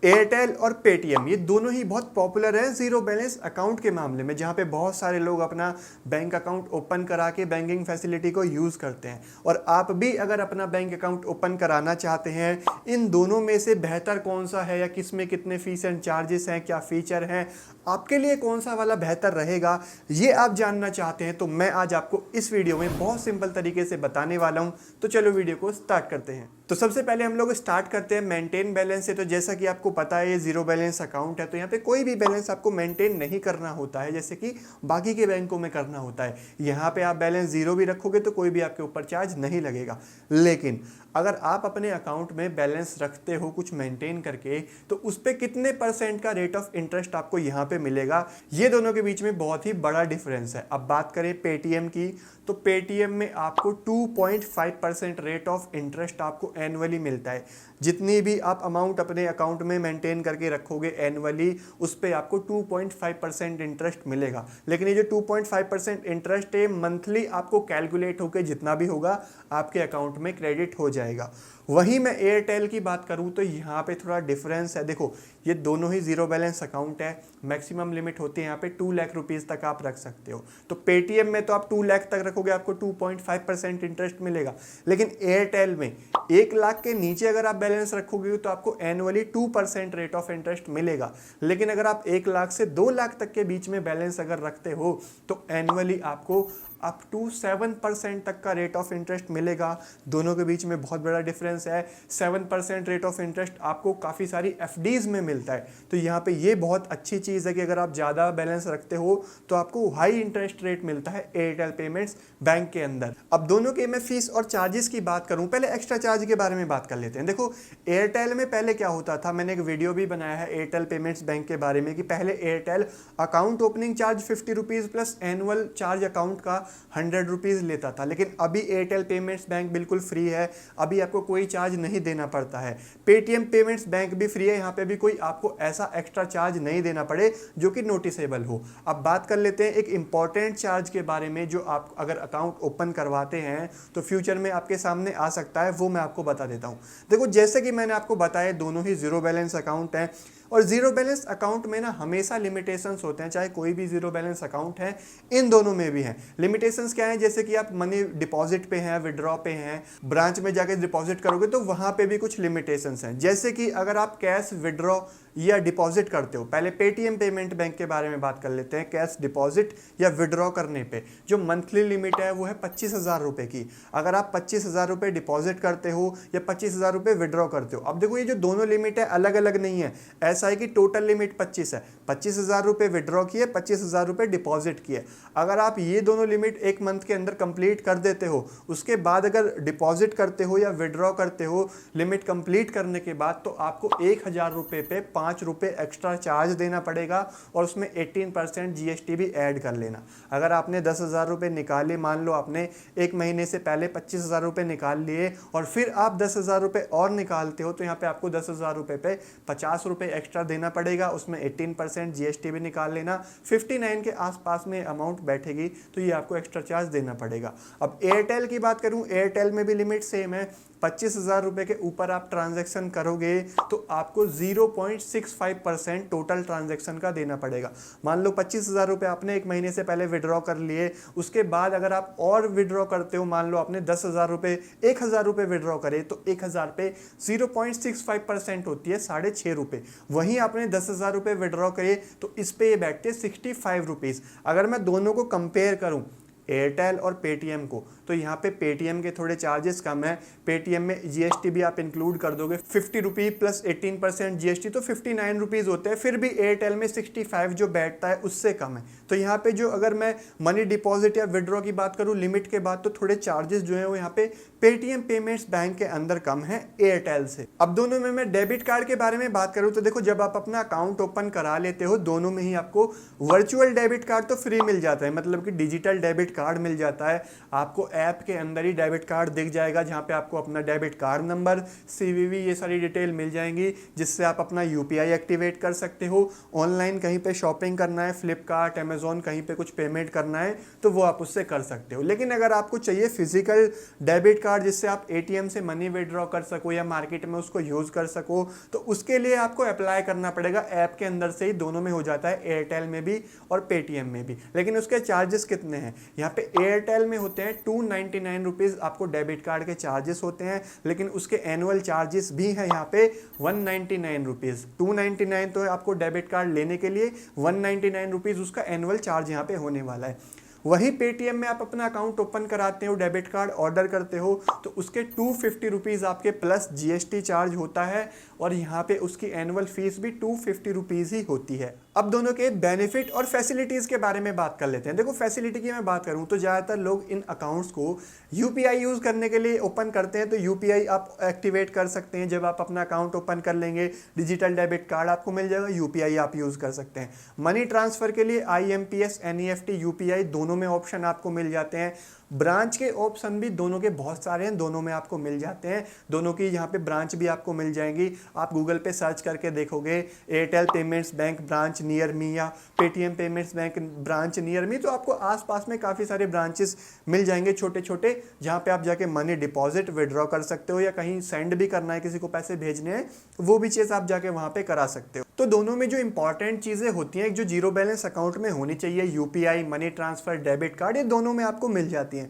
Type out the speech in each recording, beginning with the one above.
Airtel और Paytm ये दोनों ही बहुत पॉपुलर हैं जीरो बैलेंस अकाउंट के मामले में, जहां पे बहुत सारे लोग अपना बैंक अकाउंट ओपन करा के बैंकिंग फैसिलिटी को यूज़ करते हैं। और आप भी अगर अपना बैंक अकाउंट ओपन कराना चाहते हैं, इन दोनों में से बेहतर कौन सा है या किस में कितने फीस एंड चार्जेस हैं, क्या फीचर हैं, आपके लिए कौन सा वाला बेहतर रहेगा, ये आप जानना चाहते हैं तो मैं आज आपको इस वीडियो में बहुत सिंपल तरीके से बताने वाला हूं। तो चलो वीडियो को स्टार्ट करते हैं। तो सबसे पहले हम लोग स्टार्ट करते हैं मेंटेन बैलेंस से। तो जैसा कि आपको पता है ये जीरो बैलेंस अकाउंट है, तो यहाँ पे कोई भी बैलेंस आपको मेंटेन नहीं करना होता है जैसे कि बाकी के बैंकों में करना होता है। यहाँ पे आप बैलेंस जीरो भी रखोगे तो कोई भी आपके ऊपर चार्ज नहीं लगेगा। लेकिन अगर आप अपने अकाउंट में बैलेंस रखते हो कुछ मेंटेन करके, तो उस पर कितने परसेंट का रेट ऑफ इंटरेस्ट आपको यहाँ पे मिलेगा, ये दोनों के बीच में बहुत ही बड़ा डिफरेंस है। अब बात करें पेटीएम की, तो पेटीएम में आपको 2.5% रेट ऑफ इंटरेस्ट आपको एनुअली मिलता है। जितनी भी आप अमाउंट अपने अकाउंट में मेंटेन करके रखोगे एनुअली, उस पर आपको 2.5% इंटरेस्ट मिलेगा। लेकिन ये जो 2.5% इंटरेस्ट है मंथली आपको कैलकुलेट होकर जितना भी होगा आपके अकाउंट में क्रेडिट हो जाएगा। वहीं मैं एयरटेल की बात करूं तो यहाँ पे थोड़ा डिफरेंस है। देखो ये दोनों ही जीरो बैलेंस अकाउंट है, मैक्सिमम लिमिट होती है यहाँ पे 2 लाख रुपीज़ तक आप रख सकते हो। तो पेटीएम में तो आप 2 लाख तक रखोगे आपको 2.5% इंटरेस्ट मिलेगा। लेकिन एयरटेल में 1 लाख के नीचे अगर आप बैलेंस रखोगे तो आपको एनुअली 2% रेट ऑफ इंटरेस्ट मिलेगा। लेकिन अगर आप 1 लाख से 2 लाख तक के बीच में बैलेंस अगर रखते हो तो एनुअली आपको अप टू 7% तक का रेट ऑफ इंटरेस्ट मिलेगा। दोनों के बीच में बहुत बड़ा डिफरेंस है। 7% रेट ऑफ इंटरेस्ट आपको काफ़ी सारी एफडीज में मिलता है। तो यहाँ पे ये बहुत अच्छी चीज़ है कि अगर आप ज़्यादा बैलेंस रखते हो तो आपको हाई इंटरेस्ट रेट मिलता है एयरटेल पेमेंट्स बैंक के अंदर। अब दोनों के मैं फीस और चार्जेस की बात करूँ, पहले एक्स्ट्रा चार्ज के बारे में बात कर लेते हैं। देखो एयरटेल में पहले क्या होता था, मैंने एक वीडियो भी बनाया है एयरटेल पेमेंट्स बैंक के बारे में कि पहले Airtel account opening charge 50 rupees plus annual charge account का 100 रुपीज़ लेता था। लेकिन अभी एयरटेल पेमेंट्स बैंक बिल्कुल फ्री है, अभी आपको कोई चार्ज नहीं देना पड़ता है। पेटीएम पेमेंट्स बैंक भी फ्री है, यहाँ पे भी कोई आपको ऐसा एक्स्ट्रा चार्ज नहीं देना पड़े जो कि नोटिसेबल हो। अब बात कर लेते हैं एक इंपॉर्टेंट चार्ज के बारे में जो आप अगर अकाउंट ओपन करवाते हैं तो फ्यूचर में आपके सामने आ सकता है, वो मैं आपको बता देता हूँ। देखो जैसे कि मैंने आपको बताया दोनों ही जीरो बैलेंस अकाउंट हैं और जीरो बैलेंस अकाउंट में ना हमेशा लिमिटेशंस होते हैं, चाहे कोई भी जीरो बैलेंस अकाउंट है, इन दोनों में भी हैं। लिमिटेशंस क्या है, जैसे कि आप मनी डिपॉजिट पे हैं, विड्रॉ पे हैं, ब्रांच में जाके डिपॉजिट करोगे तो वहां पे भी कुछ लिमिटेशंस हैं। जैसे कि अगर आप कैश विड्रॉ या डिपॉजिट करते हो, पहले पेटीएम पेमेंट बैंक के बारे में बात कर लेते हैं। कैश डिपॉजिट या विड्रॉ करने पे जो मंथली लिमिट है वो है 25,000 रुपये की। अगर आप 25,000 रुपये डिपॉजिट करते हो या 25,000 रुपये विड्रॉ करते हो, अब देखो ये जो दोनों लिमिट है अलग अलग नहीं है। ऐसा है कि टोटल लिमिट 25 है, 25,000 रुपये विड्रॉ किए, 25,000 रुपये डिपॉजिट किए। अगर आप ये दोनों लिमिट एक मंथ के अंदर कंप्लीट कर देते हो, उसके बाद अगर डिपॉजिट करते हो या विड्रॉ करते हो लिमिट कंप्लीट करने के बाद, तो आपको 1,000 रुपये पे 5 रुपये एक्स्ट्रा चार्ज देना पड़ेगा और उसमें 18% जीएसटी भी ऐड कर लेना। अगर आपने 10,000 रुपये निकाले, मान लो आपने एक महीने से पहले 25,000 रुपये निकाल लिए और फिर आप 10,000 रुपये और निकालते हो, तो यहाँ पे आपको 10,000 रुपये पे 50 रुपये एक्स्ट्रा देना पड़ेगा। उसमें 18% जीएसटी भी निकाल लेना। 59 के आसपास में अमाउंट बैठेगी तो ये आपको एक्स्ट्रा चार्ज देना पड़ेगा। अब एयरटेल की बात करूं, एयरटेल में भी लिमिट सेम है। 25,000 रुपये के ऊपर आप ट्रांजैक्शन करोगे तो आपको 0.65% टोटल ट्रांजैक्शन का देना पड़ेगा। मान लो 25,000 रुपये आपने एक महीने से पहले विड्रॉ कर लिए, उसके बाद अगर आप और विड्रॉ करते हो, मान लो आपने 10,000 रुपये 1,000 रुपये विड्रॉ करे, तो 1,000 पे 0.65% होती है 6.5 रुपये। वहीं आपने 10,000 रुपये विड्रॉ करे तो इस पे ये बैठते हैं 65 रुपीज़। अगर मैं दोनों को कंपेयर करूं एयरटेल और पेटीएम को, तो यहाँ पे पेटीएम के थोड़े चार्जेस कम है। पेटीएम में जीएसटी भी आप इंक्लूड कर दोगे 50 रुपये प्लस 18% जीएसटी, तो 59 रुपीज़ होते हैं। फिर भी एयरटेल में 65 जो बैठता है उससे कम है। तो यहाँ पे जो अगर मैं मनी डिपॉजिट या विड्रॉ की बात करूँ लिमिट के बाद, तो थोड़े चार्जेस जो है वो यहाँ पे पेटीएम पेमेंट्स बैंक के अंदर कम है एयरटेल से। अब दोनों में मैं डेबिट कार्ड के बारे में बात करूँ तो देखो जब आप अपना अकाउंट ओपन करा लेते हो, दोनों में ही आपको वर्चुअल डेबिट कार्ड तो फ्री मिल जाता है, मतलब कि डिजिटल डेबिट कार्ड मिल जाता है। आपको ऐप के अंदर ही डेबिट कार्ड दिख जाएगा, जहाँ पे आपको अपना डेबिट कार्ड नंबर, CVV, ये सारी डिटेल मिल जाएंगी, जिससे आप अपना UPI एक्टिवेट कर सकते हो। ऑनलाइन कहीं पे शॉपिंग करना है, फ्लिपकार्ट, अमेजोन, कहीं पे कुछ पेमेंट करना है तो वो आप उससे कर सकते हो। लेकिन अगर आपको चाहिए फिजिकल डेबिट कार्ड जिससे आप ATM से मनी विड्रॉ कर सको या मार्केट में उसको यूज कर सको, तो उसके लिए आपको अप्लाई करना पड़ेगा ऐप के अंदर से ही। दोनों में हो जाता है, एयरटेल में भी और पेटीएम में भी। लेकिन उसके चार्जेस कितने हैं? यहाँ पे एयरटेल में होते हैं 299 रुपीज आपको डेबिट कार्ड के चार्जेस होते हैं, लेकिन उसके एनुअल चार्जेस भी हैं यहाँ पे 199 रुपीज। 299 तो है आपको डेबिट कार्ड लेने के लिए, 199 रुपीज उसका एनुअल चार्ज यहाँ पे होने वाला है। वहीं पेटीएम में आप अपना अकाउंट ओपन कराते हो, डेबिट कार्ड ऑर्डर करते हो, तो उसके 250 रुपीज़ आपके प्लस GST चार्ज होता है, और यहाँ पे उसकी एनुअल फीस भी 250 रुपीज़ ही होती है। अब दोनों के बेनिफिट और फैसिलिटीज़ के बारे में बात कर लेते हैं। देखो, फैसिलिटी की मैं बात करूँ तो ज़्यादातर लोग इन अकाउंट्स को UPI यूज़ करने के लिए ओपन करते हैं। तो UPI आप एक्टिवेट कर सकते हैं। जब आप अपना अकाउंट ओपन कर लेंगे, डिजिटल डेबिट कार्ड आपको मिल जाएगा, UPI आप यूज़ कर सकते हैं। मनी ट्रांसफ़र के लिए IMPS, NEFT, UPI दोनों में ऑप्शन आपको मिल जाते हैं। ब्रांच के ऑप्शन भी दोनों के बहुत सारे हैं, दोनों में आपको मिल जाते हैं। दोनों की यहाँ पे ब्रांच भी आपको मिल जाएंगी। आप गूगल पे सर्च करके देखोगे Airtel payments bank branch near me या Paytm payments bank branch near me, तो आपको आसपास में काफ़ी सारे ब्रांचेस मिल जाएंगे छोटे छोटे, जहाँ पे आप जाके मनी डिपॉजिट विड्रॉ कर सकते हो, या कहीं सेंड भी करना है, किसी को पैसे भेजने हैं, वो भी चीज़ आप जाके वहाँ पे करा सकते हो। तो दोनों में जो इंपॉर्टेंट चीज़ें होती हैं, जो जीरो बैलेंस अकाउंट में होनी चाहिए, UPI, money transfer, debit card, ये दोनों में आपको मिल जाती हैं।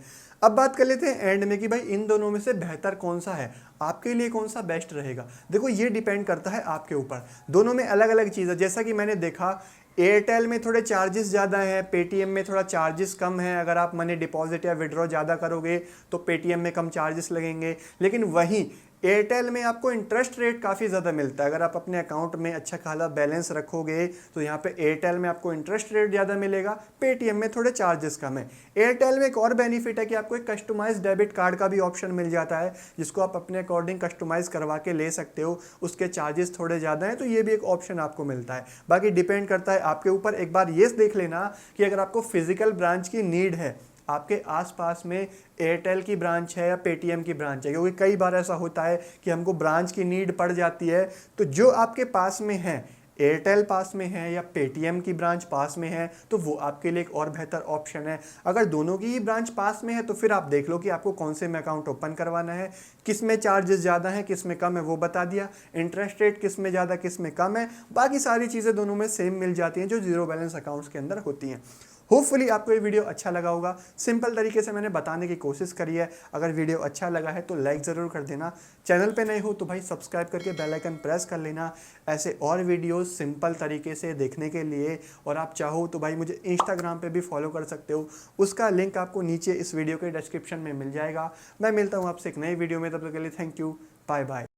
अब बात कर लेते हैं एंड में कि भाई इन दोनों में से बेहतर कौन सा है, आपके लिए कौन सा बेस्ट रहेगा। देखो, ये डिपेंड करता है आपके ऊपर। दोनों में अलग अलग चीज़ है। जैसा कि मैंने देखा, एयरटेल में थोड़े चार्जेस ज़्यादा हैं, पेटीएम में थोड़ा चार्जेस कम है। अगर आप मनी डिपॉजिट या विड्रॉ ज़्यादा करोगे तो पेटीएम में कम चार्जेस लगेंगे। लेकिन वहीं एयरटेल में आपको इंटरेस्ट रेट काफ़ी ज़्यादा मिलता है। अगर आप अपने अकाउंट में अच्छा खासा बैलेंस रखोगे तो यहाँ पे एयरटेल में आपको इंटरेस्ट रेट ज़्यादा मिलेगा, पेटीएम में थोड़े चार्जेस कम है। एयरटेल में एक और बेनिफिट है कि आपको एक कस्टमाइज डेबिट कार्ड का भी ऑप्शन मिल जाता है, जिसको आप अपने अकॉर्डिंग कस्टमाइज करवा के ले सकते हो। उसके चार्जेस थोड़े ज़्यादा हैं, तो ये भी एक ऑप्शन आपको मिलता है। बाकी डिपेंड करता है आपके ऊपर। एक बार ये देख लेना कि अगर आपको फिजिकल ब्रांच की नीड है, आपके आसपास में एयरटेल की ब्रांच है या पेटीएम की ब्रांच है, क्योंकि कई बार ऐसा होता है कि हमको ब्रांच की नीड पड़ जाती है, तो जो आपके पास में है, एयरटेल पास में है या पेटीएम की ब्रांच पास में है, तो वो आपके लिए एक और बेहतर ऑप्शन है। अगर दोनों की ही ब्रांच पास में है तो फिर आप देख लो कि आपको कौन से में अकाउंट ओपन करवाना है, किस में चार्जेस ज़्यादा हैं, किस में कम है, वो बता दिया। इंटरेस्ट रेट किस में ज़्यादा, किस में कम है, बाकी सारी चीज़ें दोनों में सेम मिल जाती हैं जो जीरो बैलेंस अकाउंट्स के अंदर होती हैं। होपफुली आपको ये वीडियो अच्छा लगा होगा। सिंपल तरीके से मैंने बताने की कोशिश करी है। अगर वीडियो अच्छा लगा है तो लाइक ज़रूर कर देना। चैनल पे नए हो तो भाई सब्सक्राइब करके बेल आइकन प्रेस कर लेना, ऐसे और वीडियोस सिंपल तरीके से देखने के लिए। और आप चाहो तो भाई मुझे इंस्टाग्राम पे भी फॉलो कर सकते हो, उसका लिंक आपको नीचे इस वीडियो के डिस्क्रिप्शन में मिल जाएगा। मैं मिलता हूँ आपसे एक नई वीडियो में, तब तक के लिए थैंक यू, बाय बाय।